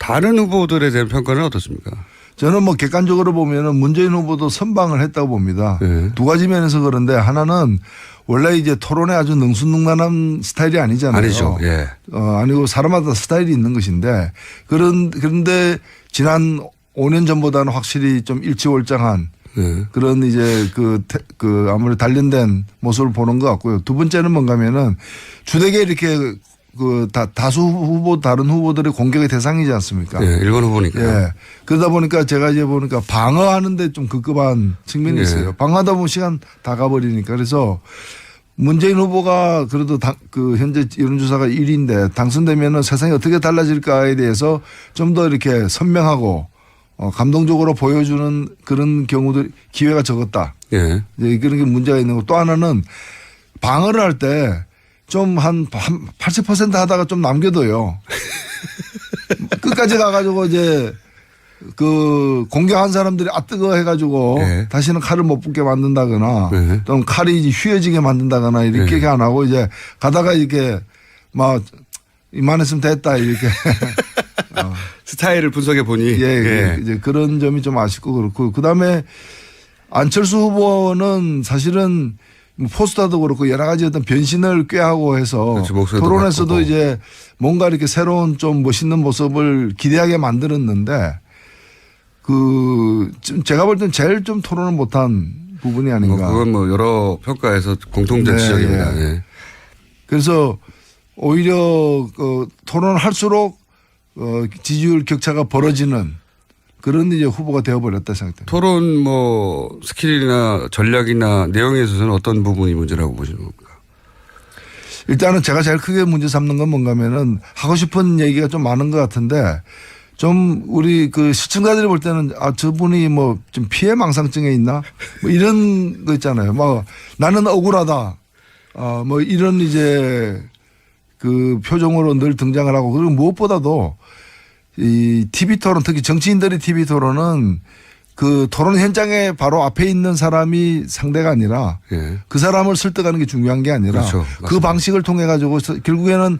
다른 후보들에 대한 평가는 어떻습니까? 저는 뭐 객관적으로 보면은 문재인 후보도 선방을 했다고 봅니다. 네. 두 가지 면에서 그런데 하나는 원래 이제 토론에 아주 능수능란한 스타일이 아니잖아요. 아니죠. 예. 아니고 사람마다 스타일이 있는 것인데 그런데 지난 5년 전보다는 확실히 좀 일치월장한 그런 이제 그 아무래도 단련된 모습을 보는 것 같고요. 두 번째는 뭔가면은 주되게 이렇게 그 다수 후보 다른 후보들의 공격의 대상이지 않습니까? 예, 일본 후보니까. 예. 그러다 보니까 제가 이제 보니까 방어하는데 좀 급급한 측면이 있어요. 예. 방어하다 보면 시간 다 가버리니까 그래서 문재인 후보가 그래도 그 현재 여론조사가 1위인데 당선되면은 세상이 어떻게 달라질까에 대해서 좀 더 이렇게 선명하고 감동적으로 보여주는 그런 경우들 기회가 적었다. 예. 이제 그런 게 문제가 있는 거. 또 하나는 방어를 할 때 좀 한 80% 하다가 좀 남겨둬요. 끝까지 가가지고 이제 그 공격한 사람들이 뜨거 해가지고 네. 다시는 칼을 못 붙게 만든다거나 네. 또는 칼이 이제 휘어지게 만든다거나 이렇게 네. 안 하고 이제 가다가 이렇게 막 이만했으면 됐다 이렇게 스타일을 분석해 보니. 예, 이제 그런 점이 좀 아쉽고 그렇고 그다음에 안철수 후보는 사실은 포스터도 그렇고 여러 가지 어떤 변신을 꾀하고 해서 그렇죠, 토론에서도 바꾸고. 이제 뭔가 이렇게 새로운 좀 멋있는 모습을 기대하게 만들었는데 제가 볼 땐 제일 좀 토론을 못한 부분이 아닌가. 그건 뭐 여러 평가에서 공통된 네, 지적입니다. 예. 예. 그래서 오히려 토론을 할수록 지지율 격차가 벌어지는 그런 이제 후보가 되어버렸다 생각됩니다. 토론 뭐 스킬이나 전략이나 내용에 있어서는 어떤 부분이 문제라고 보시는 겁니까? 일단은 제가 제일 크게 문제 삼는 건 뭔가 하면은 하고 싶은 얘기가 좀 많은 것 같은데 좀 우리 그 시청자들이 볼 때는 저분이 뭐 좀 피해망상증에 있나 뭐 이런 거 있잖아요. 뭐 나는 억울하다. 뭐 이런 이제 그 표정으로 늘 등장을 하고 그리고 무엇보다도 이 TV 토론 특히 정치인들의 TV 토론은 그 토론 현장에 바로 앞에 있는 사람이 상대가 아니라 예. 그 사람을 설득하는 게 중요한 게 아니라 그렇죠. 그 방식을 통해 가지고 결국에는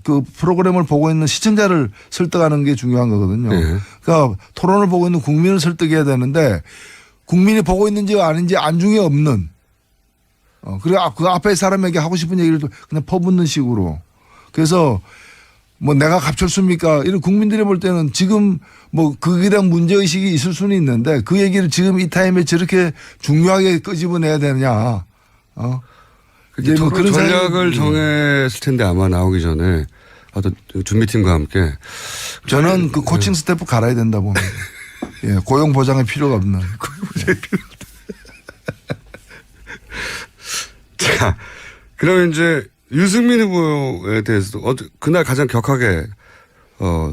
그 프로그램을 보고 있는 시청자를 설득하는 게 중요한 거거든요. 예. 그러니까 토론을 보고 있는 국민을 설득해야 되는데 국민이 보고 있는지 아닌지 안중에 없는 그리고 그 앞에 사람에게 하고 싶은 얘기를 그냥 퍼붓는 식으로 그래서 뭐 내가 갑철수입니까? 이런 국민들이 볼 때는 지금 뭐 그에 대한 문제의식이 있을 수는 있는데 그 얘기를 지금 이 타임에 저렇게 중요하게 끄집어내야 되느냐. 이제 뭐 그런 전략을 정했을 텐데 아마 나오기 전에 어떤 준비팀과 함께 저는 그 코칭 스태프 갈아야 된다 봅니다. 예, 고용 보장에 필요가 없는. 고용 보장에 필요 없다. 자, 그러면 이제 유승민 후보에 대해서도 그날 가장 격하게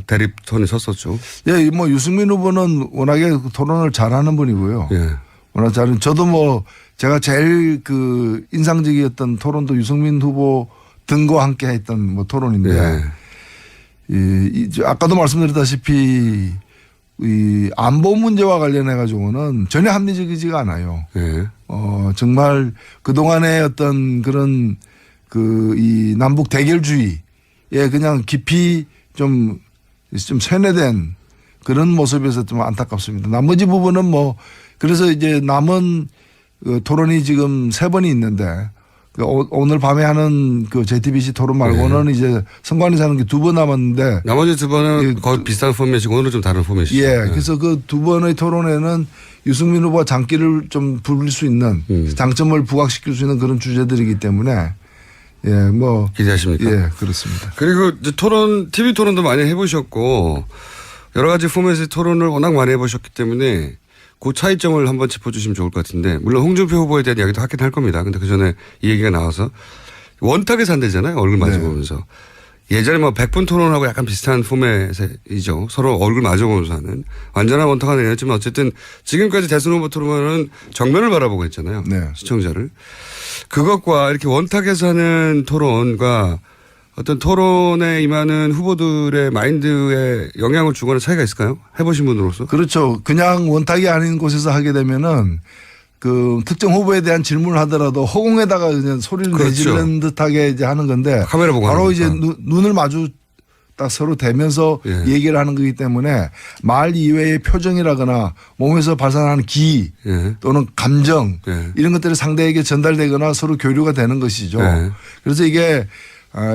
대립선에 섰었죠. 예, 뭐 유승민 후보는 워낙에 토론을 잘하는 분이고요. 예. 워낙 잘하는 저도 뭐 제가 제일 그 인상적이었던 토론도 유승민 후보 등과 함께 했던 뭐 토론인데 예. 아까도 말씀드렸다시피 이 안보 문제와 관련해 가지고는 전혀 합리적이지가 않아요. 예. 정말 그동안의 어떤 그런 이 남북 대결주의에 그냥 깊이 좀 세뇌된 그런 모습에서 좀 안타깝습니다. 나머지 부분은 뭐 그래서 이제 남은 토론이 지금 3번이 있는데 오늘 밤에 하는 그 JTBC 토론 말고는 이제 선관위에서 하는 게 2번 남았는데 나머지 2번은 거의 비슷한 포맷이고 오늘은 좀 다른 포맷이죠. 예. 그래서 그 2번의 토론에는 유승민 후보가 장기를 좀 부릴 수 있는 장점을 부각시킬 수 있는 그런 주제들이기 때문에 예, 뭐. 기대하십니까? 예, 그렇습니다. 그리고 이제 TV 토론도 많이 해보셨고 여러 가지 포맷의 토론을 워낙 많이 해보셨기 때문에 그 차이점을 한번 짚어주시면 좋을 것 같은데 물론 홍준표 후보에 대한 이야기도 하긴 할 겁니다. 근데 그 전에 이 얘기가 나와서 원탁에 산대잖아요. 얼굴 마주보면서. 예전에 뭐 100분 토론하고 약간 비슷한 포맷이죠. 서로 얼굴 마주보면서 하는. 완전한 원탁은 아니었지만 어쨌든 지금까지 대선 후보 토론은 정면을 바라보고 했잖아요. 네. 시청자를. 그것과 이렇게 원탁에서 하는 토론과 어떤 토론에 임하는 후보들의 마인드에 영향을 주거나 차이가 있을까요? 해보신 분으로서. 그렇죠. 그냥 원탁이 아닌 곳에서 하게 되면은 그 특정 후보에 대한 질문을 하더라도 허공에다가 그냥 소리를 그렇죠. 내지르는 듯하게 이제 하는 건데 카메라 보고 바로 하니까. 이제 눈을 마주 딱 서로 대면서 예. 얘기를 하는 거기 때문에 말 이외의 표정이라거나 몸에서 발산하는 기 예. 또는 감정 예. 이런 것들이 상대에게 전달되거나 서로 교류가 되는 것이죠. 예. 그래서 이게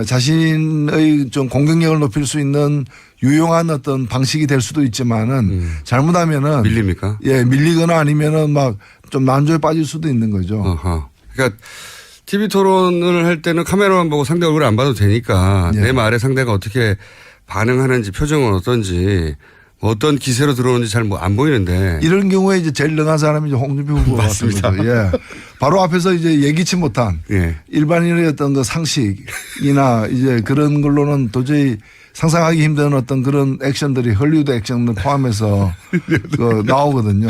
자신의 좀 공격력을 높일 수 있는 유용한 어떤 방식이 될 수도 있지만은 잘못하면은 밀립니까? 예, 밀리거나 아니면은 막 좀 난조에 빠질 수도 있는 거죠. 어허. 그러니까 TV 토론을 할 때는 카메라만 보고 상대 얼굴을 안 봐도 되니까 예. 내 말에 상대가 어떻게 반응하는지 표정은 어떤지 어떤 기세로 들어오는지 잘 안 보이는데 이런 경우에 이제 제일 능한 사람이 이제 홍준표 후보 같은 거죠. 예. 바로 앞에서 이제 예기치 못한 예. 일반인의 어떤 그 상식이나 이제 그런 걸로는 도저히 상상하기 힘든 어떤 그런 액션들이 헐리우드 액션을 포함해서 그 나오거든요.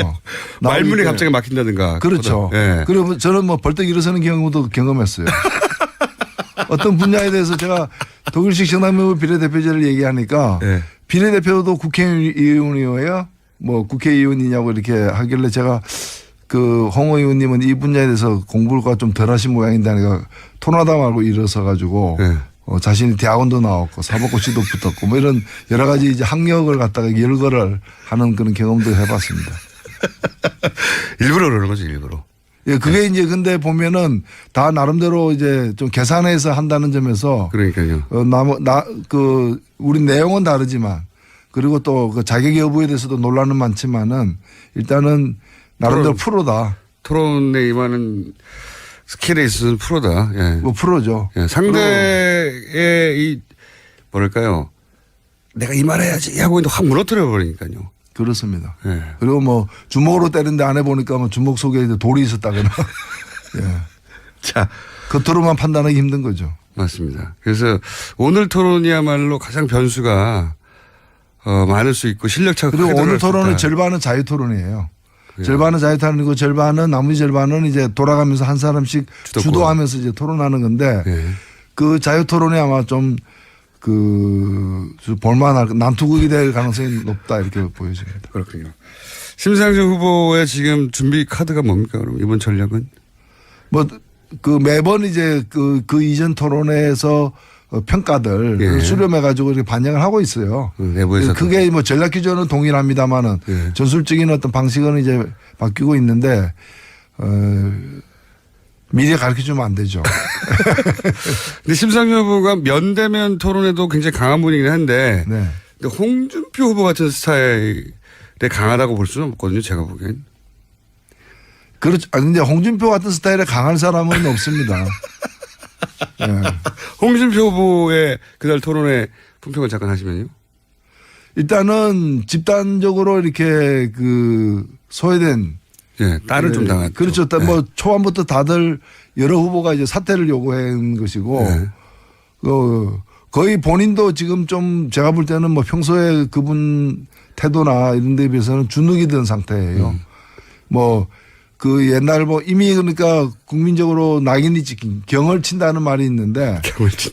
말문이 나오기 갑자기 막힌다든가. 그렇죠. 예. 그리고 저는 뭐 벌떡 일어서는 경우도 경험했어요. 어떤 분야에 대해서 제가 독일식 정당명부 비례대표제를 얘기하니까 예. 비례대표도 국회의원이에요. 뭐 국회의원이냐고 이렇게 하길래 제가 그 홍 의원님은 이 분야에 대해서 공부가 좀 덜 하신 모양인데 하니까 토나다 말고 일어서 가지고 예. 자신이 대학원도 나왔고 사법고시도 붙었고 뭐 이런 여러 가지 이제 학력을 갖다가 열거를 하는 그런 경험도 해봤습니다. 일부러 그러는 거지 일부러. 예, 그게 이제 근데 보면은 다 나름대로 이제 좀 계산해서 한다는 점에서 그러니까요. 우리 내용은 다르지만 그리고 또 그 자격 여부에 대해서도 논란은 많지만은 일단은 나름대로 프로다. 토론에 임하는 스킬에 있어서는 프로다. 예. 뭐 프로죠. 예. 상대의 이 뭐랄까요. 내가 이 말 해야지 하고 있는데 확 무너뜨려 버리니까요. 그렇습니다. 예. 그리고 뭐 주먹으로 때리는데 안 해보니까 뭐 주먹 속에 이제 돌이 있었다거나. 예. 자. 겉으로만 판단하기 힘든 거죠. 맞습니다. 그래서 오늘 토론이야말로 가장 변수가 많을 수 있고 실력차가 그리고 크게 오늘 드러날 수 토론은 있다. 절반은 자유 토론이에요. 그래요. 절반은 자유 토론이고 절반은 나머지 절반은 이제 돌아가면서 한 사람씩 주도권. 주도하면서 이제 토론하는 건데 예. 그 자유 토론이 아마 좀 볼만할 난투극이 될 가능성이 높다 이렇게 보여집니다. 그렇군요. 심상정 후보의 지금 준비 카드가 뭡니까? 그럼 이번 전략은? 뭐 그 매번 이제 그 이전 토론회에서 평가들 예. 수렴해가지고 이렇게 반영을 하고 있어요. 내부에서 그게 뭐 전략 기조는 동일합니다만은 예. 전술적인 어떤 방식은 이제 바뀌고 있는데 미리 가르쳐 주면 안 되죠. 근데 심상정 후보가 면대면 토론에도 굉장히 강한 분이긴 한데 네. 근데 홍준표 후보 같은 스타일에 강하다고 볼 수는 없거든요. 제가 보기엔. 그렇죠. 근데 홍준표 같은 스타일에 강한 사람은 없습니다. 예. 홍준표 후보의 그날 토론회 품평을 잠깐 하시면요. 일단은 집단적으로 이렇게 그 소외된 예, 딸을 좀 당했죠. 그렇죠. 예. 뭐 초반부터 다들 여러 후보가 이제 사퇴를 요구한 것이고 예. 거의 본인도 지금 좀 제가 볼 때는 뭐 평소에 그분 태도나 이런 데에 비해서는 주눅이 든 상태예요. 뭐 그 옛날 뭐 이미 그러니까 국민적으로 낙인이 찍힌 경을 친다는 말이 있는데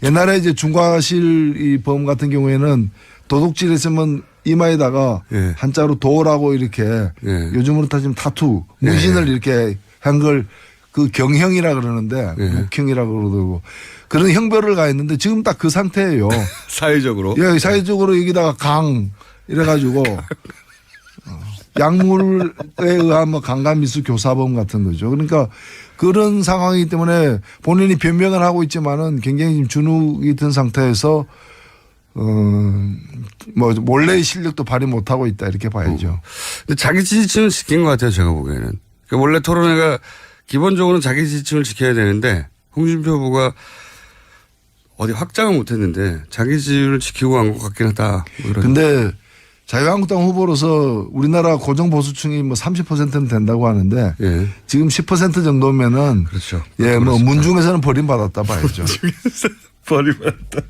옛날에 이제 중과실 이 범 같은 경우에는 도둑질했으면 이마에다가 예. 한자로 도라고 이렇게 예. 요즘으로 따지면 타투 문신을 이렇게 한 걸 그 경형이라 그러는데 예. 묵형이라 그러고 그런 형벌을 가했는데 지금 딱 그 상태예요. 사회적으로. 예, 사회적으로 여기다가 강 이래가지고 약물에 의한 뭐 강간미수 교사범 같은 거죠. 그러니까 그런 상황이기 때문에 본인이 변명을 하고 있지만은 굉장히 지금 주눅이 든 상태에서 뭐 몰래의 실력도 발휘 못하고 있다 이렇게 봐야죠. 근데 자기 지지층을 지킨 것 같아요. 제가 보기에는. 그러니까 원래 토론회가 기본적으로는 자기 지지층을 지켜야 되는데 홍준표 후보가 어디 확장을 못했는데 자기 지지를 지키고 간 것 같긴 하다. 뭐 이런. 근데 자유한국당 후보로서 우리나라 고정 보수층이 뭐 30%는 된다고 하는데 예. 지금 10% 정도면은 그렇죠. 예, 뭐 문중에서는 버림받았다 봐야죠. 버림받았다.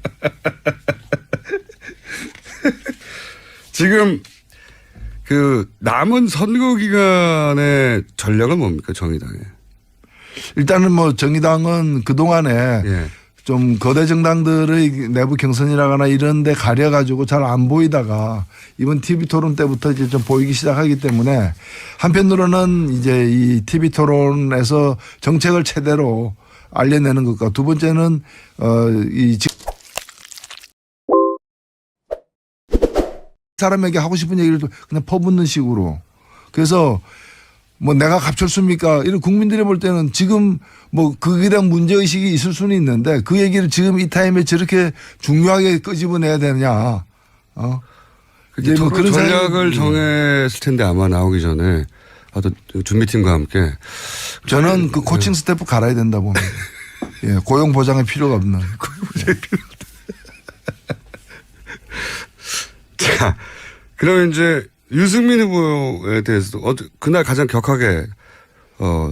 지금 그 남은 선거 기간의 전략은 뭡니까 정의당의? 일단은 뭐 정의당은 그동안에 예. 좀 거대 정당들의 내부 경선이라거나 이런 데 가려가지고 잘 안 보이다가 이번 TV 토론 때부터 이제 좀 보이기 시작하기 때문에 한편으로는 이제 이 TV 토론에서 정책을 최대로 알려내는 것과 두 번째는 사람에게 하고 싶은 얘기를 그냥 퍼붓는 식으로. 그래서 뭐 내가 갑철수입니까? 이런 국민들이 볼 때는 지금 뭐 그에 대한 문제의식이 있을 수는 있는데 그 얘기를 지금 이 타임에 저렇게 중요하게 끄집어내야 되느냐. 이제 뭐 그런 전략을 정했을 텐데 아마 나오기 전에 어떤 준비팀과 함께 저는 그 코칭 스태프 갈아야 된다 봅니다. 예, 고용 보장에 필요가 없는. 자, 그러면 이제 유승민 후보에 대해서도 그날 가장 격하게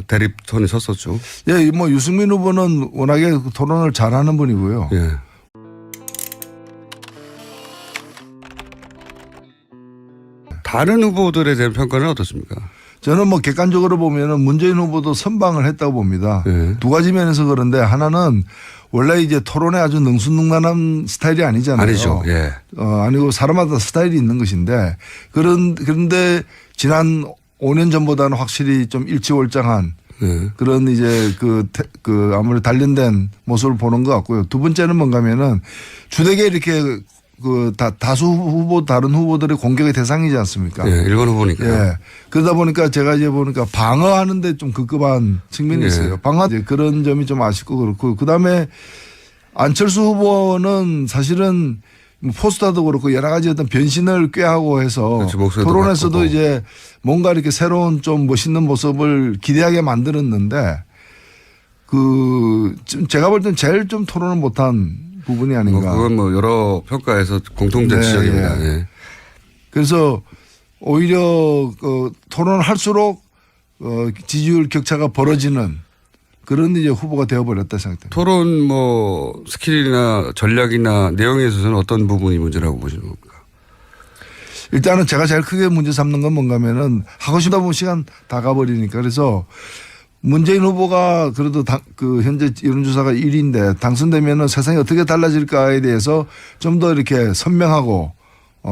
대립선에 섰었죠. 예, 뭐 유승민 후보는 워낙에 토론을 잘하는 분이고요. 예. 다른 후보들에 대한 평가는 어떻습니까? 저는 뭐 객관적으로 보면은 문재인 후보도 선방을 했다고 봅니다. 예. 두 가지 면에서 그런데 하나는 원래 이제 토론에 아주 능수능란한 스타일이 아니잖아요. 아니죠. 예. 아니고 사람마다 스타일이 있는 것인데 그런데 지난 5년 전보다는 확실히 좀 일치월장한 예. 그런 이제 그 아무래도 단련된 모습을 보는 것 같고요. 두 번째는 뭔가면은 주되게 이렇게 다수 후보 다른 후보들의 공격의 대상이지 않습니까? 예. 일본 후보니까. 예. 그러다 보니까 제가 이제 보니까 방어하는데 좀 급급한 측면이 예. 있어요. 그런 점이 좀 아쉽고 그렇고 그다음에 안철수 후보는 사실은 포스터도 그렇고 여러 가지 어떤 변신을 꾀하고 해서 그렇죠. 목소리도 토론에서도 바꾸고. 이제 뭔가 이렇게 새로운 좀 멋있는 모습을 기대하게 만들었는데 제가 볼 땐 제일 좀 토론을 못한 부분이 아닌가. 그건 뭐 여러 평가에서 공통된 네, 지적입니다. 예. 그래서 오히려 토론을 할수록 지지율 격차가 벌어지는 그런 이제 후보가 되어버렸다 생각됩니다. 토론 뭐 스킬이나 전략이나 내용에 있어서는 어떤 부분이 문제라고 보시는 겁니까? 일단은 제가 제일 크게 문제 삼는 건 뭔가면은 하고 싶다 보면 시간 다 가버리니까 그래서 문재인 후보가 그래도 현재 여론조사가 1위인데 당선되면은 세상이 어떻게 달라질까에 대해서 좀 더 이렇게 선명하고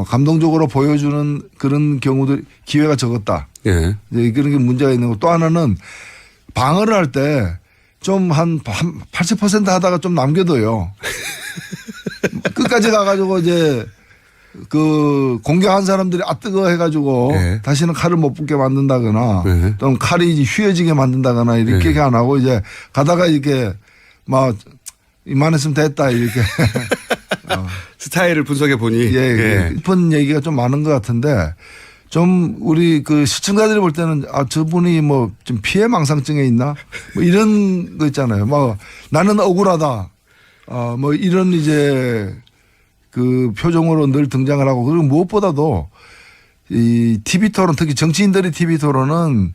감동적으로 보여주는 그런 경우들 기회가 적었다. 예. 이제 그런 게 문제가 있는 거. 또 하나는 방어를 할 때 좀 한 80% 하다가 좀 남겨둬요. 끝까지 가가지고 이제 공격한 사람들이 뜨거 해가지고 네. 다시는 칼을 못 붙게 만든다거나 네. 또는 칼이 이제 휘어지게 만든다거나 이렇게 네. 안 하고 이제 가다가 이렇게 막 이만했으면 됐다 이렇게 스타일을 분석해 보니. 예, 깊은 얘기가 좀 많은 것 같은데 좀 우리 시청자들이 볼 때는 저분이 뭐 좀 피해 망상증에 있나 뭐 이런 거 있잖아요. 뭐 나는 억울하다. 뭐 이런 이제 표정으로 늘 등장을 하고 그리고 무엇보다도 이 TV 토론 특히 정치인들의 TV 토론은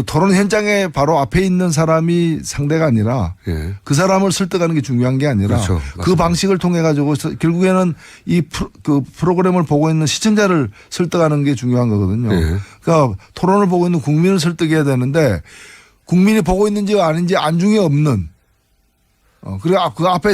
토론 현장에 바로 앞에 있는 사람이 상대가 아니라 예. 그 사람을 설득하는 게 중요한 게 아니라 그렇죠. 그 방식을 통해 가지고 결국에는 프로그램을 보고 있는 시청자를 설득하는 게 중요한 거거든요. 예. 그러니까 토론을 보고 있는 국민을 설득해야 되는데 국민이 보고 있는지 아닌지 안중에 없는 그리고 그 앞에